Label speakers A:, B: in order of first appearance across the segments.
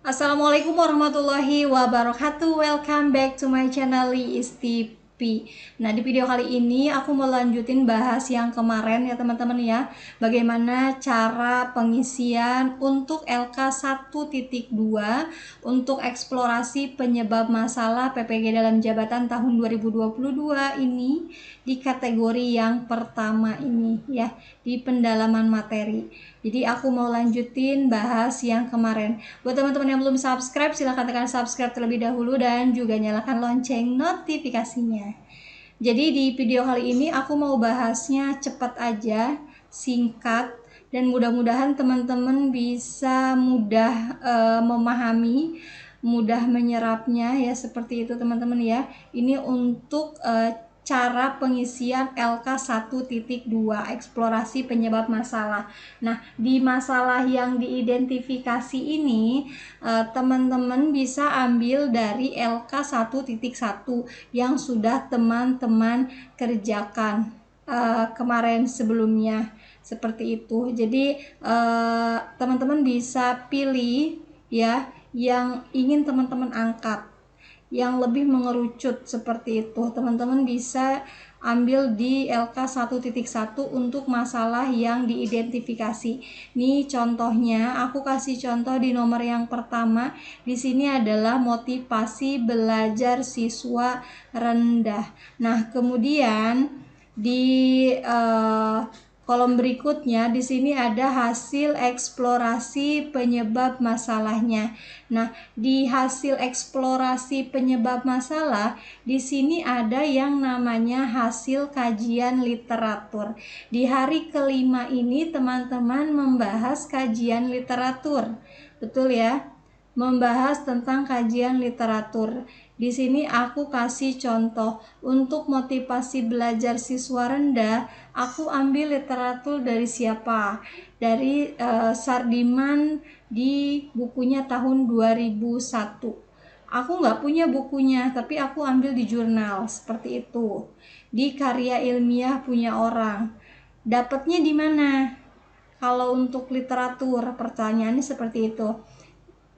A: Assalamualaikum warahmatullahi wabarakatuh. Welcome back to my channel Liisti P. Nah, di video kali ini aku mau lanjutin bahas yang kemarin ya teman-teman ya. Bagaimana cara pengisian untuk LK 1.2 untuk eksplorasi penyebab masalah PPG dalam jabatan tahun 2022 ini di kategori yang pertama ini ya, di pendalaman materi. Jadi aku mau lanjutin bahas yang kemarin. Buat teman-teman yang belum subscribe, silahkan tekan subscribe terlebih dahulu dan juga nyalakan lonceng notifikasinya. Jadi di video kali ini aku mau bahasnya cepat aja, singkat, dan mudah-mudahan teman-teman bisa mudah memahami, mudah menyerapnya ya, seperti itu teman-teman ya. Ini untuk cara pengisian LK 1.2 eksplorasi penyebab masalah. Nah, di masalah yang diidentifikasi ini teman-teman bisa ambil dari LK 1.1 yang sudah teman-teman kerjakan kemarin sebelumnya, seperti itu. Jadi teman-teman bisa pilih ya yang ingin teman-teman angkat, yang lebih mengerucut seperti itu. Teman-teman bisa ambil di LK 1.1 untuk masalah yang diidentifikasi. Nih contohnya, aku kasih contoh di nomor yang pertama. Di sini adalah motivasi belajar siswa rendah. Nah, kemudian di kolom berikutnya di sini ada hasil eksplorasi penyebab masalahnya. Nah, di hasil eksplorasi penyebab masalah di sini ada yang namanya hasil kajian literatur. Di hari kelima ini teman-teman membahas kajian literatur. Betul ya? Membahas tentang kajian literatur. Di sini aku kasih contoh untuk motivasi belajar siswa rendah. Aku ambil literatur dari siapa? Dari Sardiman di bukunya tahun 2001. Aku nggak punya bukunya, tapi aku ambil di jurnal seperti itu. Di karya ilmiah punya orang. Dapatnya di mana? Kalau untuk literatur, pertanyaannya seperti itu.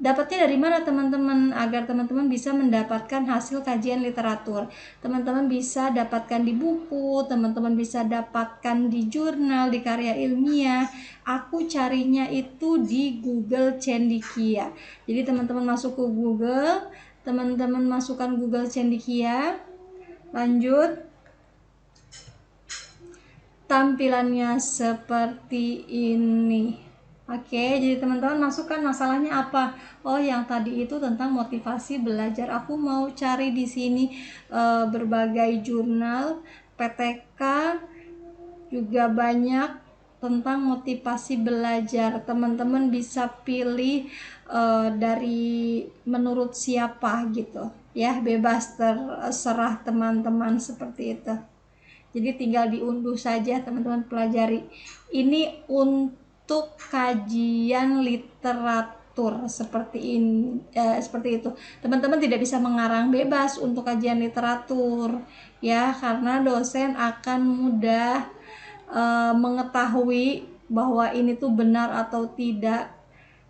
A: Dapatnya dari mana teman-teman? Agar teman-teman bisa mendapatkan hasil kajian literatur, teman-teman bisa dapatkan di buku, teman-teman bisa dapatkan di jurnal, di karya ilmiah. Aku carinya itu di Google Cendekia. Jadi teman-teman masuk ke Google, teman-teman masukkan Google Cendekia, lanjut, tampilannya seperti ini. Oke, jadi teman-teman masukkan masalahnya apa? Oh, yang tadi itu tentang motivasi belajar. Aku mau cari di sini berbagai jurnal, PTK juga banyak tentang motivasi belajar. Teman-teman bisa pilih dari menurut siapa gitu. Ya, bebas terserah teman-teman seperti itu. Jadi tinggal diunduh saja, teman-teman pelajari. Ini untuk kajian literatur seperti ini, seperti itu. Teman-teman tidak bisa mengarang bebas untuk kajian literatur ya, karena dosen akan mudah mengetahui bahwa ini tuh benar atau tidak.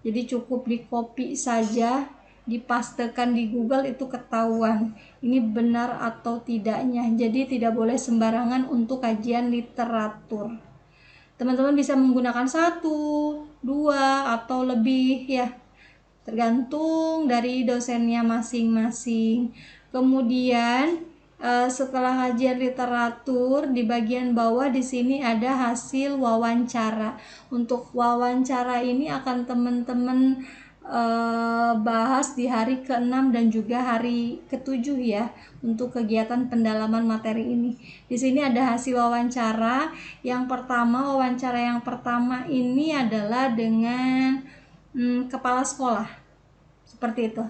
A: Jadi cukup di copy saja, dipastekan di Google, itu ketahuan ini benar atau tidaknya. Jadi tidak boleh sembarangan untuk kajian literatur. Teman-teman bisa menggunakan satu, dua, atau lebih ya, tergantung dari dosennya masing-masing. Kemudian setelah kajian literatur, di bagian bawah di sini ada hasil wawancara. Untuk wawancara ini akan teman-teman bahas di hari ke-6 dan juga hari ke-7 ya, untuk kegiatan pendalaman materi ini. Di sini ada hasil wawancara. Wawancara yang pertama ini adalah dengan kepala sekolah, seperti itu.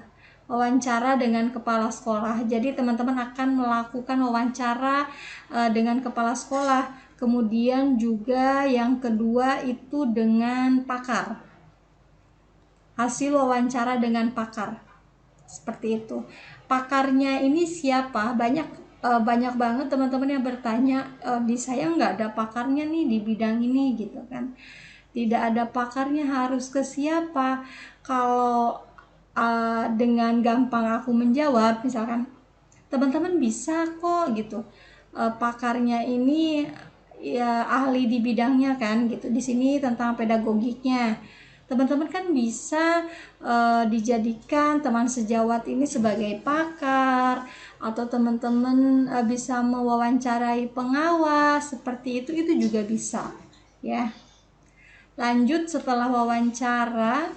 A: Wawancara dengan kepala sekolah. Jadi teman-teman akan melakukan wawancara dengan kepala sekolah. Kemudian juga yang kedua itu dengan pakar. Hasil wawancara dengan pakar. Seperti itu. Pakarnya ini siapa? Banyak banget teman-teman yang bertanya, di saya nggak ada pakarnya nih di bidang ini gitu kan. Tidak ada pakarnya, harus ke siapa? Kalau dengan gampang aku menjawab, misalkan teman-teman bisa kok gitu. Pakarnya ini ya ahli di bidangnya kan gitu. Di sini tentang pedagogiknya. Teman-teman kan bisa dijadikan teman sejawat ini sebagai pakar, atau teman-teman bisa mewawancarai pengawas seperti itu juga bisa ya. Lanjut setelah wawancara,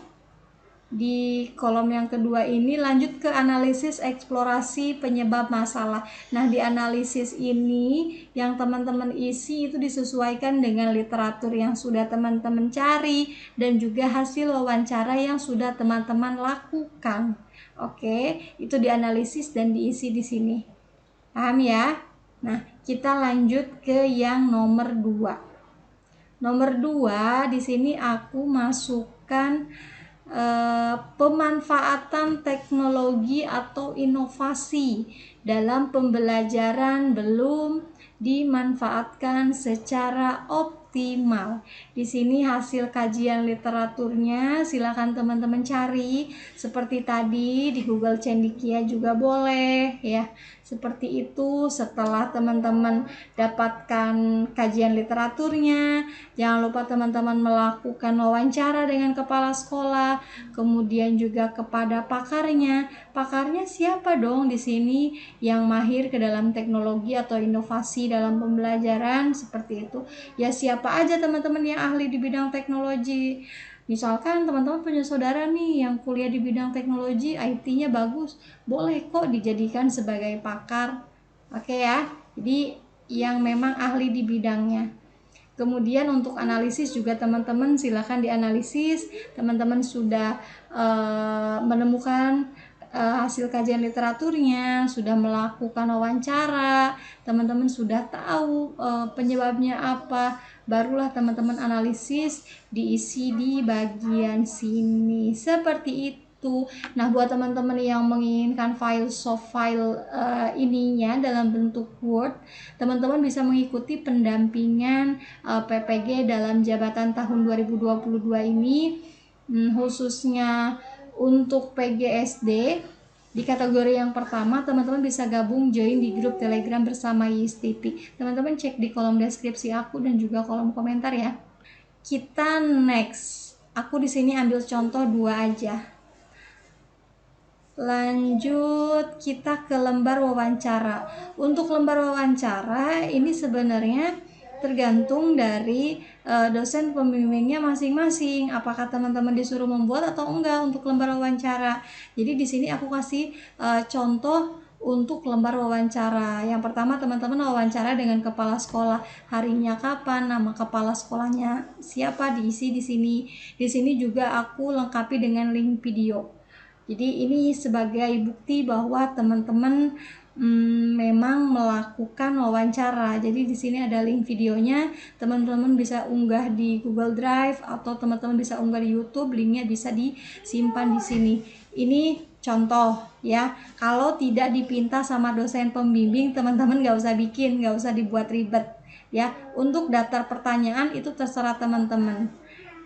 A: di kolom yang kedua ini lanjut ke analisis eksplorasi penyebab masalah. Nah, di analisis ini yang teman-teman isi itu disesuaikan dengan literatur yang sudah teman-teman cari dan juga hasil wawancara yang sudah teman-teman lakukan. Oke, itu dianalisis dan diisi di sini. Paham ya? Nah, kita lanjut ke yang nomor 2. Nomor 2 di sini aku masukkan pemanfaatan teknologi atau inovasi dalam pembelajaran belum dimanfaatkan secara optimal. Di sini hasil kajian literaturnya silakan teman-teman cari, seperti tadi di Google Cendekia juga boleh ya. Seperti itu. Setelah teman-teman dapatkan kajian literaturnya, jangan lupa teman-teman melakukan wawancara dengan kepala sekolah, kemudian juga kepada pakarnya. Pakarnya siapa dong di sini yang mahir ke dalam teknologi atau inovasi dalam pembelajaran seperti itu? Ya siapa aja teman-teman yang ahli di bidang teknologi. Misalkan teman-teman punya saudara nih yang kuliah di bidang teknologi, IT-nya bagus, boleh kok dijadikan sebagai pakar. Oke ya, jadi yang memang ahli di bidangnya. Kemudian untuk analisis juga teman-teman silakan dianalisis. Teman-teman sudah menemukan hasil kajian literaturnya, sudah melakukan wawancara, teman-teman sudah tahu penyebabnya apa, barulah teman-teman analisis, diisi di bagian sini seperti itu. Nah, buat teman-teman yang menginginkan file soft file ininya dalam bentuk Word, teman-teman bisa mengikuti pendampingan PPG dalam jabatan tahun 2022 ini, khususnya untuk PGSD. Di kategori yang pertama, teman-teman bisa gabung join di grup Telegram bersama ISTP. Teman-teman cek di kolom deskripsi aku dan juga kolom komentar ya. Kita next. Aku di sini ambil contoh 2 aja. Lanjut kita ke lembar wawancara. Untuk lembar wawancara ini sebenarnya tergantung dari dosen pembimbingnya masing-masing, apakah teman-teman disuruh membuat atau enggak untuk lembar wawancara. Jadi di sini aku kasih contoh untuk lembar wawancara. Yang pertama, teman-teman wawancara dengan kepala sekolah, harinya kapan, nama kepala sekolahnya siapa, diisi di sini. Di sini juga aku lengkapi dengan link video. Jadi ini sebagai bukti bahwa teman-teman memang melakukan wawancara. Jadi di sini ada link videonya, teman-teman bisa unggah di Google Drive atau teman-teman bisa unggah di YouTube, linknya bisa disimpan di sini. Ini contoh ya. Kalau tidak dipinta sama dosen pembimbing, teman-teman nggak usah bikin, nggak usah dibuat ribet ya. Untuk daftar pertanyaan itu terserah teman-teman.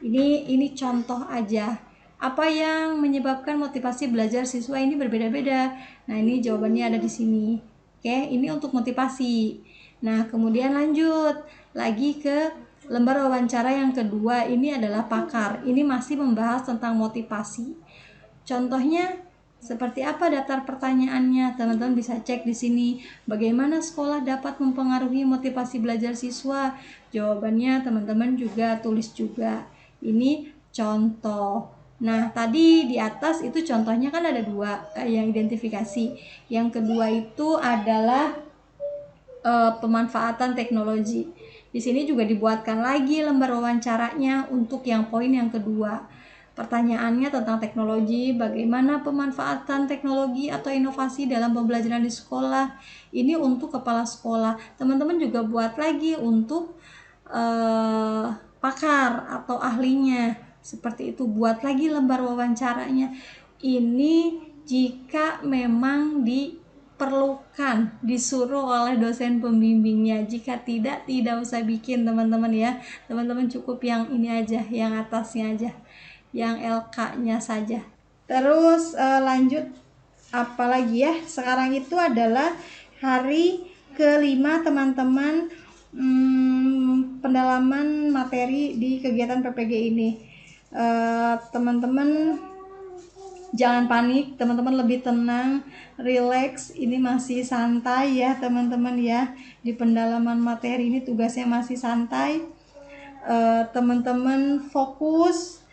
A: Ini contoh aja. Apa yang menyebabkan motivasi belajar siswa ini berbeda-beda? Nah, ini jawabannya ada di sini. Oke, ini untuk motivasi. Nah, kemudian lanjut lagi ke lembar wawancara yang kedua. Ini adalah pakar. Ini masih membahas tentang motivasi. Contohnya seperti apa daftar pertanyaannya? Teman-teman bisa cek di sini. Bagaimana sekolah dapat mempengaruhi motivasi belajar siswa? Jawabannya teman-teman juga tulis juga. Ini contoh. Nah, tadi di atas itu contohnya kan ada 2 yang identifikasi. Yang kedua itu adalah pemanfaatan teknologi. Di sini juga dibuatkan lagi lembar wawancaranya untuk yang poin yang kedua. Pertanyaannya tentang teknologi, bagaimana pemanfaatan teknologi atau inovasi dalam pembelajaran di sekolah. Ini untuk kepala sekolah. Teman-teman juga buat lagi untuk pakar atau ahlinya. Seperti itu, buat lagi lembar wawancaranya. Ini jika memang diperlukan, disuruh oleh dosen pembimbingnya. Jika tidak usah bikin teman-teman ya. Teman-teman cukup yang ini aja, yang atasnya aja, yang LK-nya saja. Terus lanjut apalagi ya, sekarang itu adalah hari kelima teman-teman pendalaman materi di kegiatan PPG ini. Teman-teman jangan panik, teman-teman lebih tenang, relax, ini masih santai ya teman-teman ya. Di pendalaman materi ini tugasnya masih santai. Teman-teman fokus,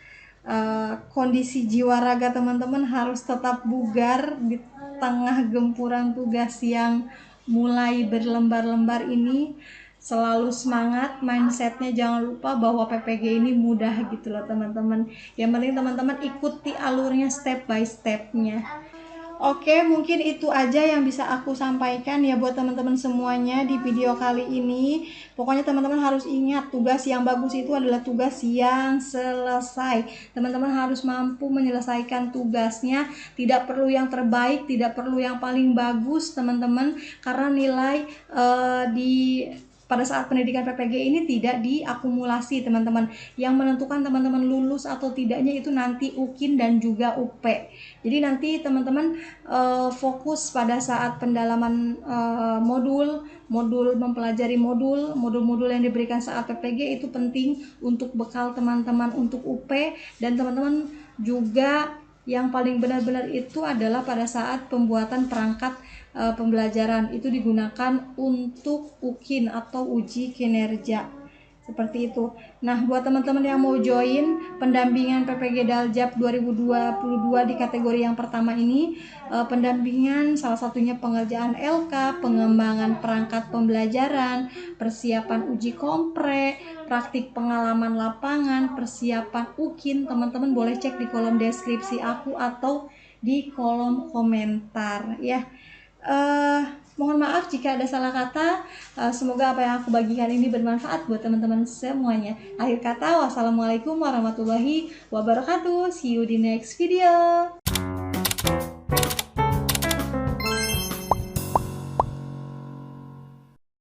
A: kondisi jiwa raga teman-teman harus tetap bugar di tengah gempuran tugas yang mulai berlembar-lembar ini. Selalu semangat, mindsetnya jangan lupa bahwa PPG ini mudah gitu loh teman-teman. Yang penting teman-teman ikuti alurnya step by stepnya. Oke, mungkin itu aja yang bisa aku sampaikan ya buat teman-teman semuanya di video kali ini. Pokoknya teman-teman harus ingat, tugas yang bagus itu adalah tugas yang selesai. Teman-teman harus mampu menyelesaikan tugasnya. Tidak perlu yang terbaik, tidak perlu yang paling bagus teman-teman, karena nilai pada saat pendidikan PPG ini tidak diakumulasi teman-teman. Yang menentukan teman-teman lulus atau tidaknya itu nanti UKIN dan juga UP. Jadi nanti teman-teman fokus pada saat pendalaman modul mempelajari modul-modul yang diberikan saat PPG itu penting untuk bekal teman-teman untuk UP. Dan teman-teman juga yang paling benar-benar itu adalah pada saat pembuatan perangkat pembelajaran itu digunakan untuk UKIN atau uji kinerja seperti itu. Nah, buat teman-teman yang mau join pendampingan PPG Daljab 2022 di kategori yang pertama ini, pendampingan salah satunya pengerjaan LK, pengembangan perangkat pembelajaran, persiapan uji kompre, praktik pengalaman lapangan, persiapan UKIN, teman-teman boleh cek di kolom deskripsi aku atau di kolom komentar ya. Mohon maaf jika ada salah kata. Semoga apa yang aku bagikan ini bermanfaat buat teman-teman semuanya. Akhir kata, wassalamualaikum warahmatullahi wabarakatuh. See you di next video.